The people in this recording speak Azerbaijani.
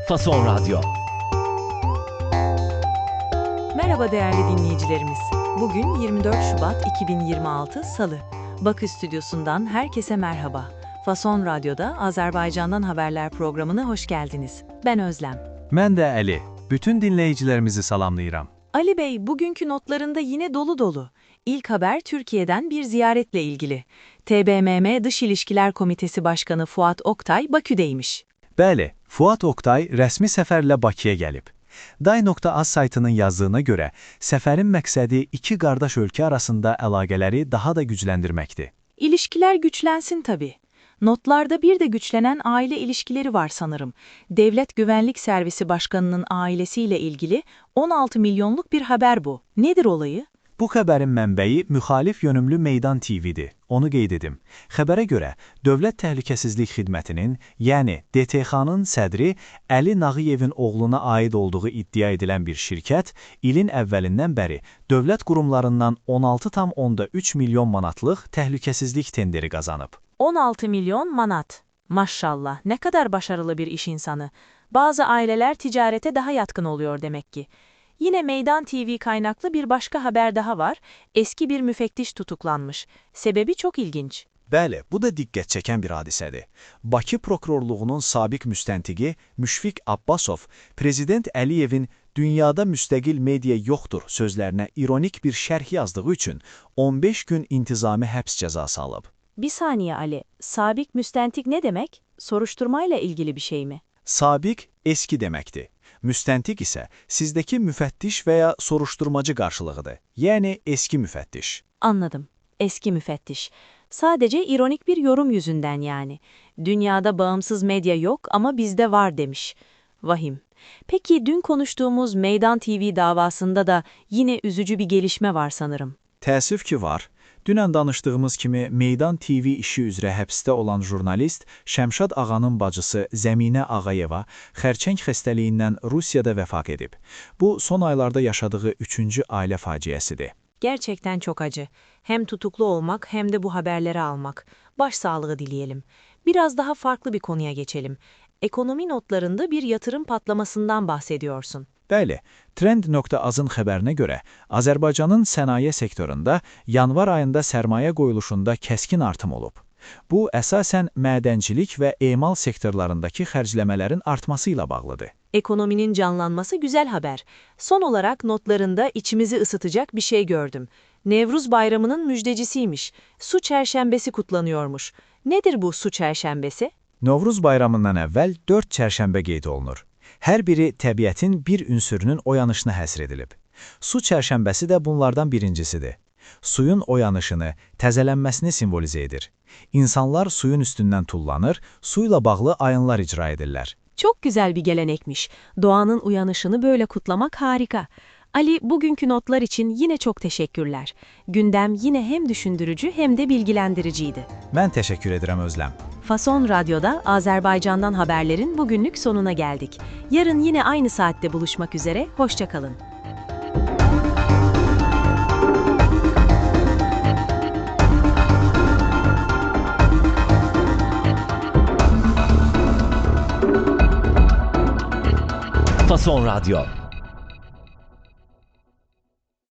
Fason Radyo. Merhaba değerli dinleyicilerimiz. Bugün 24 Şubat 2026 Salı. Bakü Stüdyosu'ndan herkese merhaba. Fason Radyo'da Azerbaycan'dan Haberler programına hoş geldiniz. Ben Özlem. Ben de Ali. Bütün dinleyicilerimizi salamlayıram. Ali Bey, bugünkü notlarında yine dolu dolu. İlk haber Türkiye'den bir ziyaretle ilgili. TBMM Dış İlişkiler Komitesi Başkanı Fuat Oktay Bakü'deymiş. Bəli, Fuat Oktay rəsmi səfərlə Bakıya gəlib. Day.az saytının yazdığına görə, səfərin məqsədi iki qardaş ölkə arasında əlaqələri daha da gücləndirməkdir. İlişkiler güçlensin tabii. Notlarda bir de güçlenen aile ilişkileri var sanırım. Devlet Güvenlik Servisi Başkanı'nın ailesiyle ilgili 16 milyonluk bir haber bu. Nedir olayı? Bu xəbərin mənbəyi müxalif yönümlü Meydan TV-dir. Onu qeyd edim. Xəbərə görə, Dövlət Təhlükəsizlik Xidmətinin, yəni DTX-nın sədri Əli Nağıyevin oğluna aid olduğu iddia edilən bir şirkət, ilin əvvəlindən bəri dövlət qurumlarından 16,3 milyon manatlıq təhlükəsizlik tenderi qazanıb. 16 milyon manat. Maşallah, ne kadar başarılı bir iş insanı. Bazı aileler ticarete daha yatkın oluyor demek ki. Yine Meydan TV kaynaklı bir başka haber daha var. Eski bir müfettiş tutuklanmış. Sebebi çok ilginç. Bəli, bu da diqqət çəkən bir hadisədir. Bakı Prokurorluğunun sabiq müstəntiqi Müşfiq Abbasov, Prezident Əliyevin "Dünyada müstəqil media yoxdur" sözlərinə ironik bir şərh yazdığı üçün 15 gün intizami həbs cəzası alıb. Bir saniye Ali, sabik müstentik ne demek? Soruşturmayla ilgili bir şey mi? Sabiq eski deməkdir. Müstəntiq isə sizdəki müfəttiş və ya soruşturmacı qarşılığıdır. Yəni eski müfəttiş. Anladım. Eski müfettiş. Sadece ironik bir yorum yüzünden yani. Dünyada bağımsız medya yok ama bizde var demiş. Vahim. Peki dün konuştuğumuz Meydan TV davasında da yine üzücü bir gelişme var sanırım. Təəssüf ki var. Dünən danışdığımız kimi Meydan TV işi üzrə həbsdə olan jurnalist Şəmşad Ağanın bacısı Zəminə Ağayeva xərçəng xəstəliyindən Rusiyada vəfat edib. Bu, son aylarda yaşadığı 3-cü ailə faciəsidir. Gerçekten çok acı. Hem tutuklu olmak hem de bu haberleri almak. Başsağlığı dileyelim. Biraz daha farklı bir konuya geçelim. Ekonomi notlarında bir yatırım patlamasından bahsediyorsun. Bəli, Trend.azın xəbərinə görə, Azərbaycanın sənaye sektorunda yanvar ayında sərmayə qoyuluşunda kəskin artım olub. Bu, əsasən mədəncilik və emal sektorlarındakı xərcləmələrin artması ilə bağlıdır. Ekonominin canlanması güzel haber. Son olarak notlarında içimizi ısıtacak bir şey gördüm. Nevruz Bayramı'nın müjdecisiymiş. Su Çərşənbəsi kutlanıyormuş. Nedir bu Su Çərşənbəsi? Novruz bayramından əvvəl 4 çərşənbə qeyd olunur. Hər biri təbiətin bir ünsürünün oyanışına həsr edilib. Su çərşənbəsi də bunlardan birincisidir. Suyun oyanışını, təzələnməsini simvolizə edir. İnsanlar suyun üstündən tullanır, suyla bağlı ayınlar icra edirlər. Çok güzel bir gelenekmiş. Doğanın uyanışını böyle kutlamak harika. Ali, bugünkü notlar için yine çok teşekkürler. Gündem yine hem düşündürücü hem de bilgilendiriciydi. Mən təşəkkür edirəm Özlem. Fason Radyo'da Azerbaycan'dan haberlerin bugünlük sonuna geldik. Yarın yine aynı saatte buluşmak üzere, hoşça kalın. Fason Radyo.